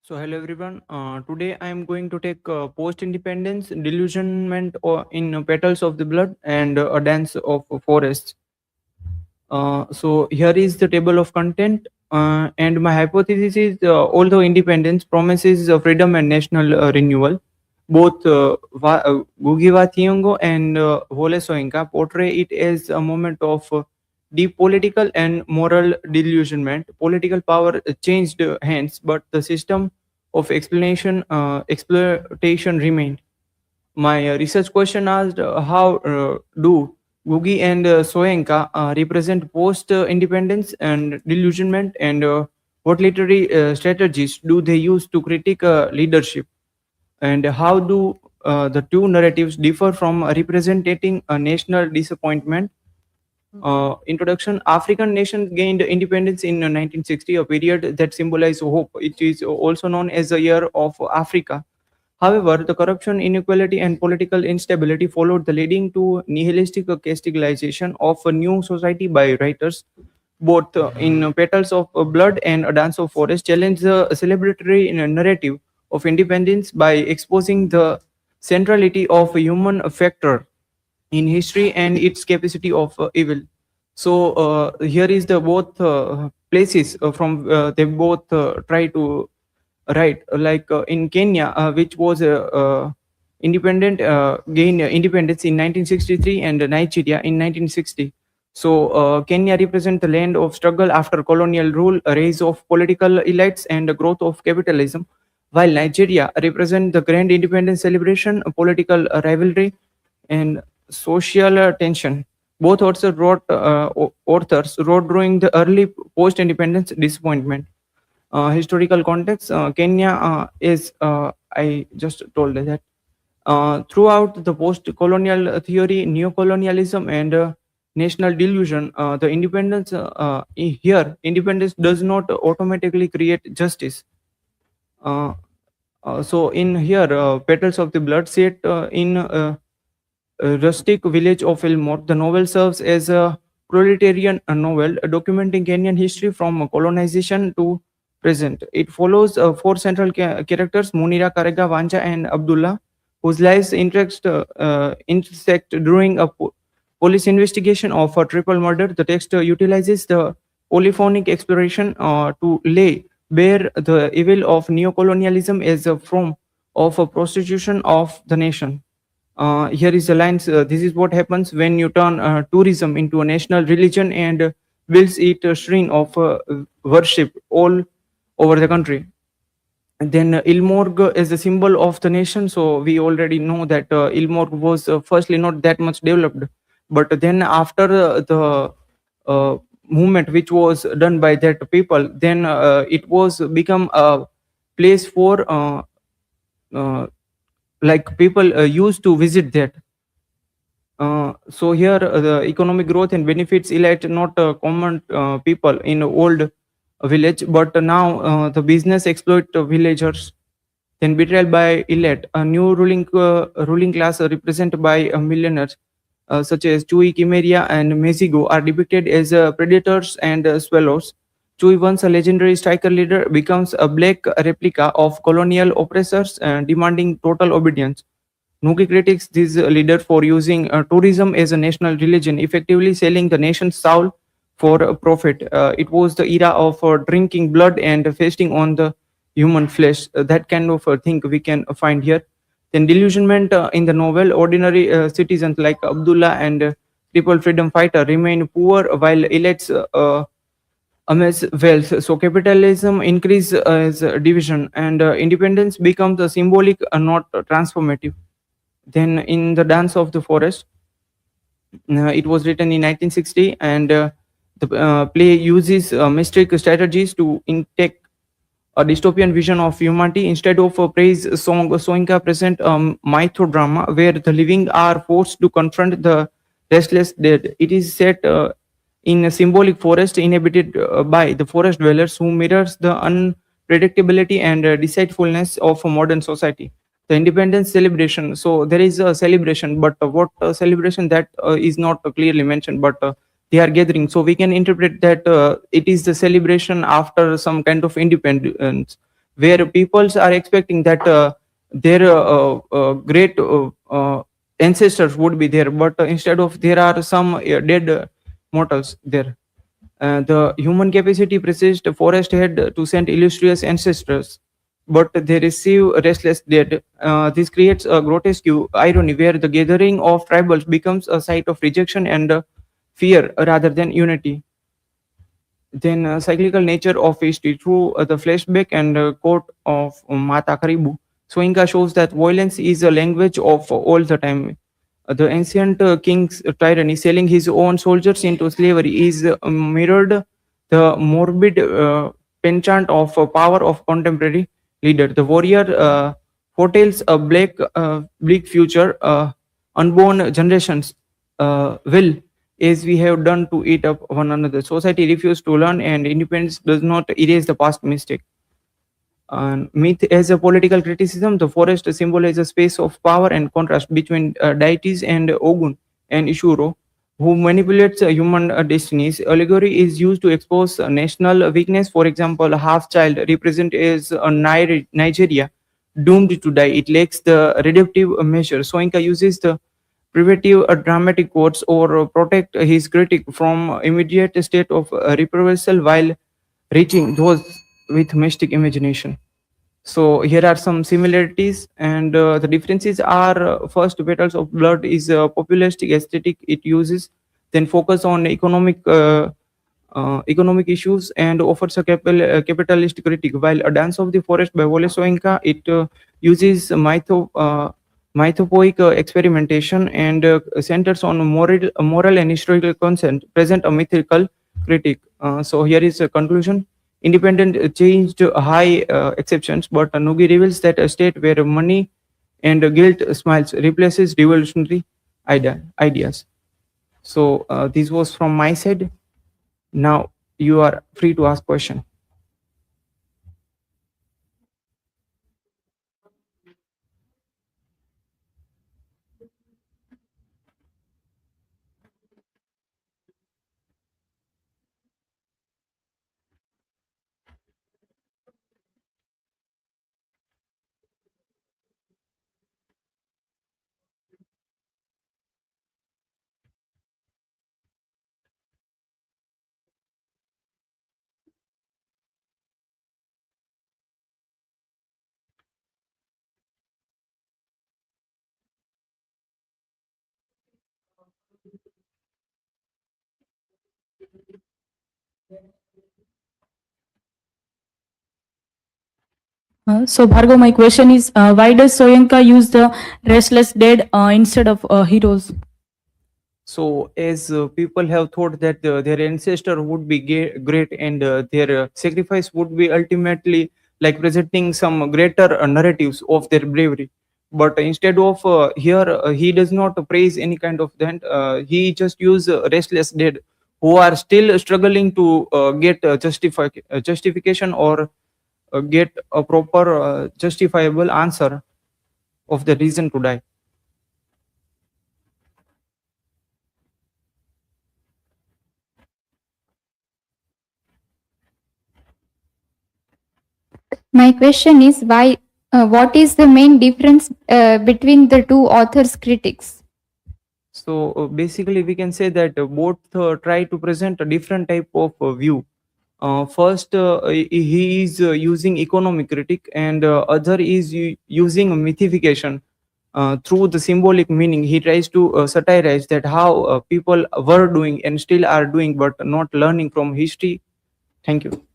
So hello everyone. Today I am going to take post-independence, delusionment or in petals of the blood, and a dance of forests. So here is the table of content, and my hypothesis is although independence promises freedom and national renewal, both Ngũgĩ Thiong'o and Wole Soyinka portray it as a moment of deep political and moral delusionment. Political power changed hands, but the system of exploitation remained. My research question asked how do Ngũgĩ and Soyinka represent post-independence and delusionment, and what literary strategies do they use to critique leadership, and how do the two narratives differ from representing a national disappointment. Introduction. African nations gained independence in 1960, a period that symbolized hope. It is also known as the Year of Africa. However, the corruption, inequality, and political instability followed, the leading to nihilistic categorization of a new society by writers, both in Petals of Blood and A Dance of Forest, challenge the celebratory narrative of independence by exposing the centrality of a human factor in history and its capacity of evil. So here is the both places from they both try to write, like in Kenya, which was independent gained independence in 1963, and Nigeria in 1960. So Kenya represents the land of struggle after colonial rule, a rise of political elites, and the growth of capitalism, while Nigeria represents the grand independence celebration, a political rivalry, and social tension. Both authors wrote during the early post-independence disappointment. Historical context. Kenya is, I just told that. Throughout the post-colonial theory, neo-colonialism, and national delusion, the independence here, independence does not automatically create justice. Uh, so in here, Petals of the Blood set in rustic village of Elmore. The novel serves as a proletarian novel documenting Kenyan history from colonization to present. It follows four central characters, Munira, Karega, Vanja, and Abdullah, whose lives intersect during a police investigation of a triple murder. The text utilizes the polyphonic exploration to lay bare the evil of neocolonialism as a form of a prostitution of the nation. Here is the lines. This is what happens when you turn tourism into a national religion and builds it a shrine of worship all over the country. And then Ilmorg is the symbol of the nation. So we already know that Ilmorg was firstly not that much developed, but then after uh, movement which was done by that people, then it was become a place for like people used to visit that. So here the economic growth and benefits elite not common people in old village, but now the business exploit villagers. Then betrayal by elite, a new ruling class represented by millionaires such as Chui, Kimeria, and Mexico are depicted as predators and swallows. Chui, once a legendary striker leader, becomes a black replica of colonial oppressors demanding total obedience. Ngũgĩ critiques this leader for using tourism as a national religion, effectively selling the nation's soul for a profit. It was the era of drinking blood and feasting on the human flesh. That kind of thing we can find here. Then delusionment in the novel, ordinary citizens like Abdullah and triple freedom fighter remain poor while elites amass wealth. So capitalism increase as division, and independence becomes a symbolic, not transformative. Then in the Dance of the Forest, it was written in 1960, and the play uses mystic strategies to intake a dystopian vision of humanity. Instead of a praise song, Soyinka present mythodrama where the living are forced to confront the restless dead. It is set in a symbolic forest inhabited by the forest dwellers, who mirrors the unpredictability and deceitfulness of a modern society. The independence celebration. So there is a celebration, but what celebration, that is not clearly mentioned, but they are gathering. So we can interpret that it is the celebration after some kind of independence. where peoples are expecting that their great ancestors would be there, but instead of there are some dead mortals there. The human capacity persist forest had to send illustrious ancestors, but they receive restless dead. This creates a grotesque irony where the gathering of tribals becomes a site of rejection and fear rather than unity. Then cyclical nature of history through the flashback and quote of Mata Karibu. Soyinka shows that violence is a language of all the time. The ancient king's tyranny, selling his own soldiers into slavery, is mirrored the morbid penchant of power of contemporary leader. The warrior foretells a bleak future. Unborn generations will, as we have done to eat up one another. Society refuses to learn, and independence does not erase the past mistake. And myth as a political criticism, the forest symbolizes a space of power and contrast between deities and Ogun and Ishuro, who manipulates human destinies. Allegory is used to expose national weakness. For example, a half child represented as a Nigeria doomed to die. It lacks the reductive measure. Soinka uses the privative dramatic quotes or protect his critic from immediate state of reproval while reaching those with mystic imagination. So here are some similarities, and the differences are first, Petals of Blood is a populistic aesthetic it uses, then focus on economic issues and offers a capitalist critique, while A Dance of the Forest by Wole Soyinka, it uses mythopoeic experimentation and centers on moral and historical consent, present a mythical critique. So here is a conclusion. Independent changed high exceptions, but Nugi reveals that a state where money and guilt smiles replaces revolutionary ideas. So this was from my side. Now you are free to ask question. So, Bhargav, my question is why does Soyinka use the restless dead instead of heroes? So, as people have thought that their ancestor would be great and their sacrifice would be ultimately like presenting some greater narratives of their bravery. But instead of here, he does not praise any kind of that. He just use restless dead who are still struggling to get justification or get a proper justifiable answer of the reason to die. My question is why? What is the main difference between the two authors' critics? So basically, we can say that both try to present a different type of view. First, he is using economic critique, and other is using mythification through the symbolic meaning. He tries to satirize that how people were doing and still are doing, but not learning from history. Thank you.